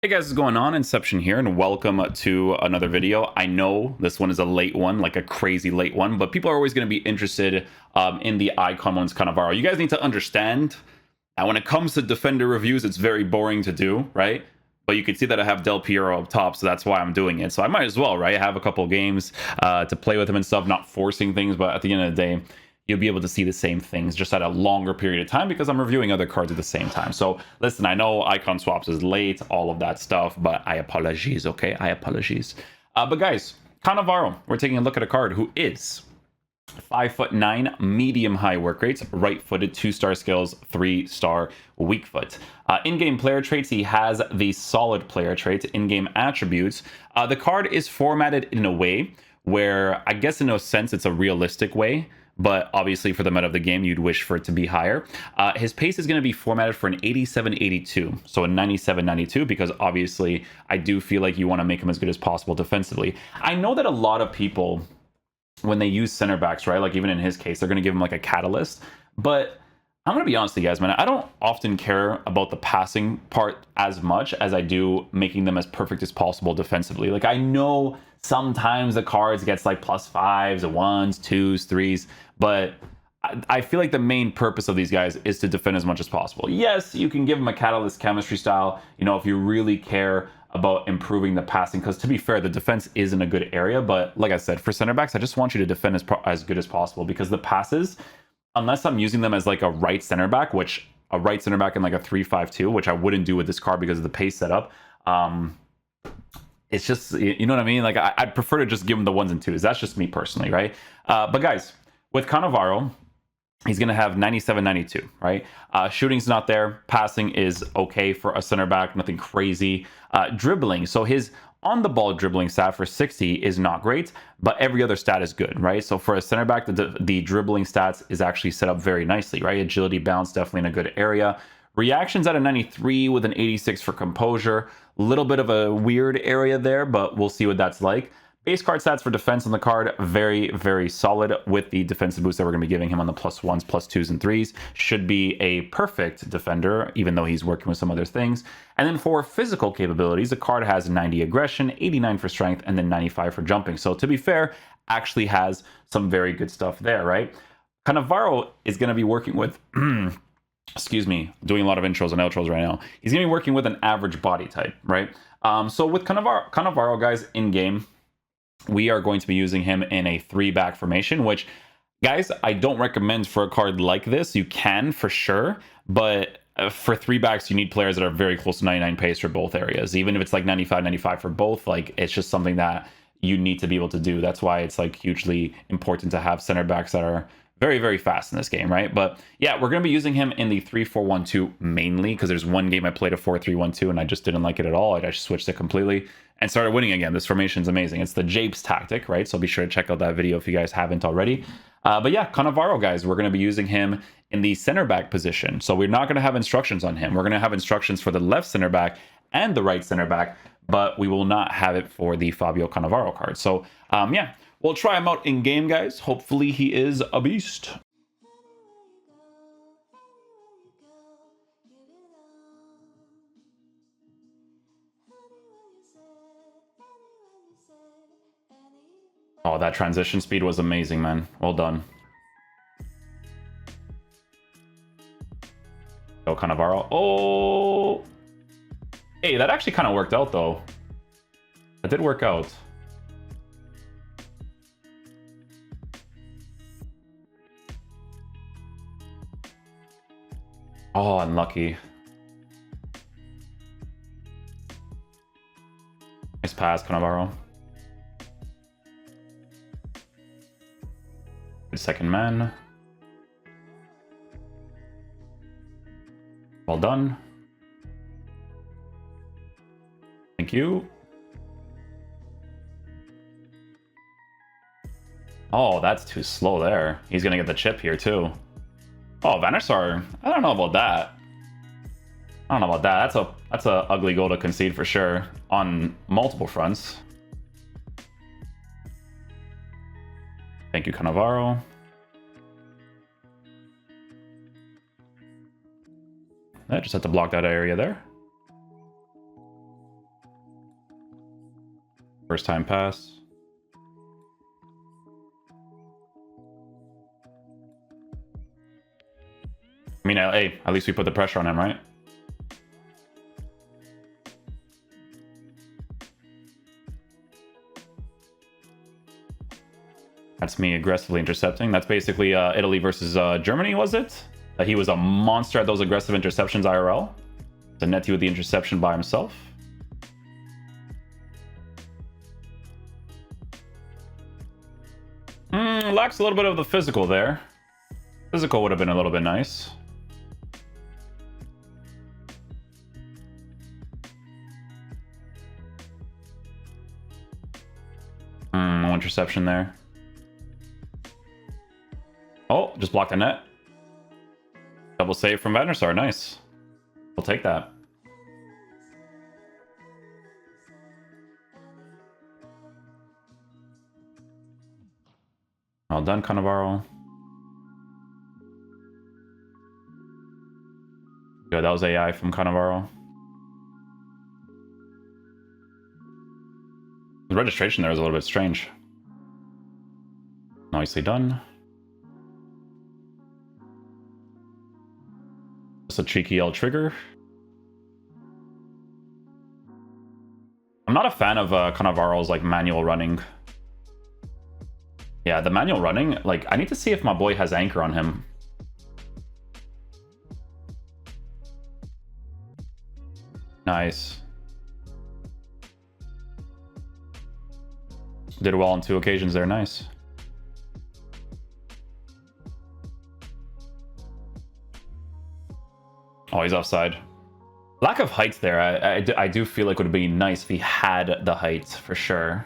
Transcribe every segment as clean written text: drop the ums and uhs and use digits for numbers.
Hey guys, what's going on? Inception here, and welcome to another video. I know this one is a late one, like a crazy late one, but people are always going to be interested in the icon ones Cannavaro. You guys need to understand that when it comes to defender reviews, it's very boring to do, right? But you can see that I have Del Piero up top, so that's why I'm doing it. So I might as well, right? I have a couple games to play with him and stuff, not forcing things, but at the end of the day, you'll be able to see the same things just at a longer period of time because I'm reviewing other cards at the same time. So listen, I know icon swaps is late, all of that stuff, but I apologize, okay? I apologize. But guys, Cannavaro, we're taking a look at a card who is 5'9", medium high work rates, right-footed, 2-star skills, 3-star weak foot. In-game player traits, he has the solid player traits. In-game attributes, the card is formatted in a way where, I guess in a sense, it's a realistic way, but obviously for the meta of the game, you'd wish for it to be higher. His pace is going to be formatted for an 87-82, so a 97-92, because obviously I do feel like you want to make him as good as possible defensively. I know that a lot of people, when they use center backs, right, like even in his case, they're going to give him like a catalyst, but I'm going to be honest with you guys, man, I don't often care about the passing part as much as I do making them as perfect as possible defensively. Like, I know sometimes the cards gets like +5s, 1s, 2s, 3s, but I feel like the main purpose of these guys is to defend as much as possible. Yes, you can give them a catalyst chemistry style, you know, if you really care about improving the passing, because to be fair, the defense is in a good area, but like I said, for center backs, I just want you to defend as good as possible, because the passes, unless I'm using them as like a right center back, which a right center back in like a 3-5-2, which I wouldn't do with this card because of the pace setup, it's just, you know what I mean? Like, I'd prefer to just give him the 1s and 2s. That's just me personally, right? But guys, with Cannavaro, he's going to have 97-92, right? Shooting's not there. Passing is okay for a center back, nothing crazy. Dribbling, so his on-the-ball dribbling stat for 60 is not great, but every other stat is good, right? So for a center back, the dribbling stats is actually set up very nicely, right? Agility, bounce, definitely in a good area. Reactions at a 93 with an 86 for composure. A little bit of a weird area there, but we'll see what that's like. Base card stats for defense on the card, very, very solid with the defensive boost that we're going to be giving him on the +1s, +2s, and 3s. Should be a perfect defender, even though he's working with some other things. And then for physical capabilities, the card has 90 aggression, 89 for strength, and then 95 for jumping. So to be fair, actually has some very good stuff there, right? Cannavaro is going to be working with... excuse me, doing a lot of intros and outros right now. He's going to be working with an average body type, right? So with Cannavaro, guys, in-game, we are going to be using him in a 3-back formation, which, guys, I don't recommend for a card like this. You can, for sure, but for 3-backs, you need players that are very close to 99 pace for both areas. Even if it's like 95 for both, like, it's just something that you need to be able to do. That's why it's like hugely important to have center backs that are very, very fast in this game, right? But yeah, we're going to be using him in the 3-4-1-2 mainly, because there's one game I played a 4-3-1-2 and I just didn't like it at all. I just switched it completely and started winning again. This formation is amazing. It's the Japes tactic, right? So be sure to check out that video if you guys haven't already. But yeah, Cannavaro, guys, we're going to be using him in the center back position. So we're not going to have instructions on him. We're going to have instructions for the left center back and the right center back, but we will not have it for the Fabio Cannavaro card. So yeah, we'll try him out in game, guys. Hopefully he is a beast. Oh, that transition speed was amazing, man. Well done. Oh, Cannavaro. Oh! Hey, that actually kind of worked out, though. That did work out. Oh, unlucky. Nice pass, Cannavaro. Good second man. Well done. Thank you. Oh, that's too slow there. He's gonna get the chip here too. Oh, Vanisar. I don't know about that. I don't know about that. That's a ugly goal to concede for sure on multiple fronts. Thank you, Cannavaro. I just have to block that area there. First time pass. I mean, hey, at least we put the pressure on him, right? That's me aggressively intercepting. That's basically Italy versus Germany, was it? He was a monster at those aggressive interceptions IRL. Zanetti with the interception by himself. Lacks a little bit of the physical there. Physical would have been a little bit nice. No interception there. Oh, just blocked the net. Double save from Van der Sar. Nice. I'll take that. Well done, Cannavaro. Good, that was AI from Cannavaro. The registration there is a little bit strange. Nicely done. Just a cheeky L trigger. I'm not a fan of Cannavaro's like manual running. Yeah, the manual running, like I need to see if my boy has anchor on him. Nice. Did well on 2 occasions there, nice. Oh, he's offside. Lack of height there. I do feel like it would be nice if he had the height, for sure.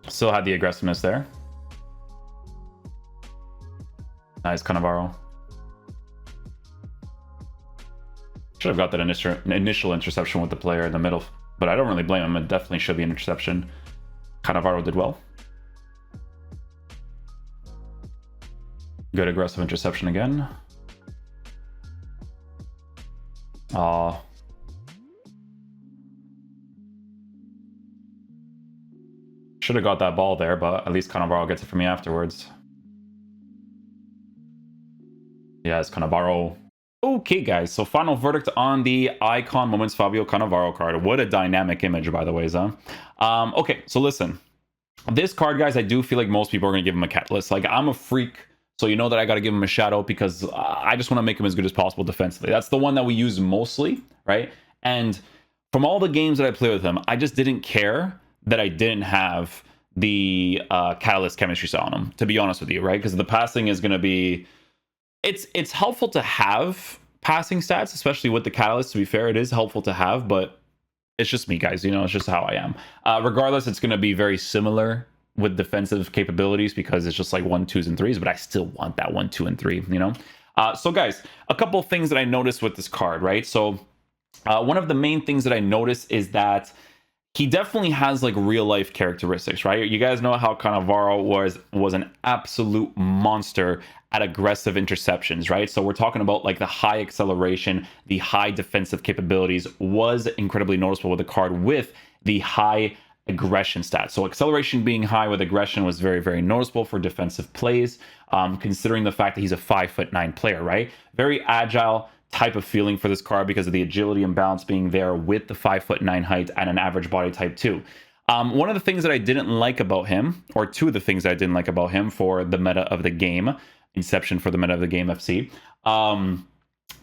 Still had the aggressiveness there. Nice, Cannavaro. Should have got that initial interception with the player in the middle, but I don't really blame him. It definitely should be an interception. Cannavaro did well. Good aggressive interception again. Should have got that ball there, but at least Cannavaro gets it for me afterwards. Yes, Cannavaro. Okay, guys, so final verdict on the Icon Moments Fabio Cannavaro card. What a dynamic image, by the way, Zah. Okay, so listen. This card, guys, I do feel like most people are going to give him a catalyst. Like, I'm a freak, so you know that I got to give him a shadow because I just want to make him as good as possible defensively. That's the one that we use mostly, right? And from all the games that I play with him, I just didn't care that I didn't have the catalyst chemistry set on him, to be honest with you, right? Because the passing is going to be... It's helpful to have passing stats, especially with the catalyst. To be fair, it is helpful to have, but it's just me, guys. You know, it's just how I am. Regardless, it's going to be very similar with defensive capabilities because it's just like 1, 2s, and 3s, but I still want that 1, 2, and 3, you know? So guys, a couple of things that I noticed with this card, right? So one of the main things that I noticed is that he definitely has like real life characteristics, right? You guys know how Cannavaro was an absolute monster at aggressive interceptions, right? So we're talking about like the high acceleration, the high defensive capabilities was incredibly noticeable with the card with the high aggression stats. So acceleration being high with aggression was very, very noticeable for defensive plays, considering the fact that he's a 5'9" player, right? Very agile type of feeling for this card because of the agility and balance being there with the 5'9" height and an average body type 2. One of the things that I didn't like about him, or two of the things that I didn't like about him for the meta of the game, Inception for the meta of the game FC,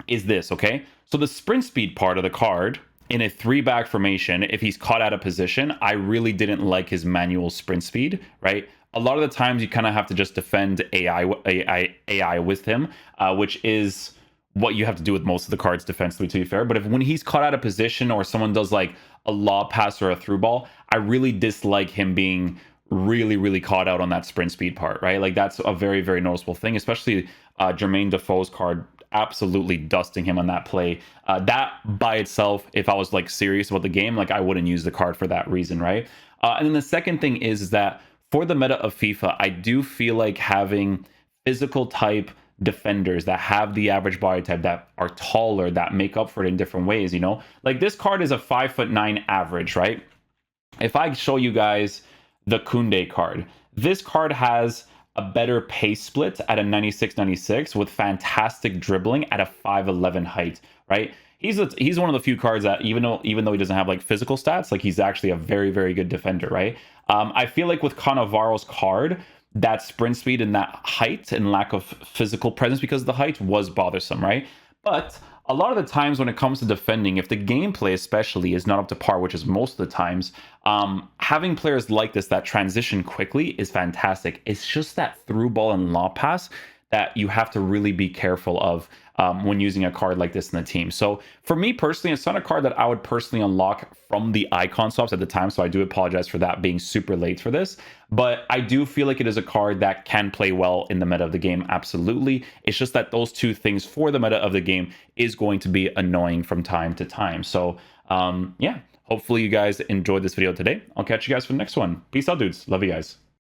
is this, okay? So the sprint speed part of the card in a 3-back formation, if he's caught out of position, I really didn't like his manual sprint speed, right? A lot of the times you kind of have to just defend AI with him, which is what you have to do with most of the cards defensively, to be fair. But when he's caught out of position or someone does like a lob pass or a through ball, I really dislike him being really, really caught out on that sprint speed part, right? Like that's a very, very noticeable thing, especially Jermaine Defoe's card absolutely dusting him on that play. That by itself, if I was like serious about the game, like I wouldn't use the card for that reason, right? And then the second thing is that for the meta of FIFA, I do feel like having physical type defenders that have the average body type, that are taller, that make up for it in different ways, you know? Like this card is a 5'9" average, right? If I show you guys the Kunde card, this card has a better pace split at a 96-96 with fantastic dribbling at a 5'11" height, right? He's one of the few cards that even though he doesn't have like physical stats, like he's actually a very, very good defender, right? I feel like with Cannavaro's card, that sprint speed and that height and lack of physical presence because of the height was bothersome, right? But a lot of the times when it comes to defending, if the gameplay especially is not up to par, which is most of the times, having players like this that transition quickly is fantastic. It's just that through ball and lob pass that you have to really be careful of when using a card like this in the team. So for me personally, it's not a card that I would personally unlock from the icon swaps at the time. So I do apologize for that being super late for this. But I do feel like it is a card that can play well in the meta of the game. Absolutely. It's just that those two things for the meta of the game is going to be annoying from time to time. So yeah, hopefully you guys enjoyed this video today. I'll catch you guys for the next one. Peace out, dudes. Love you guys.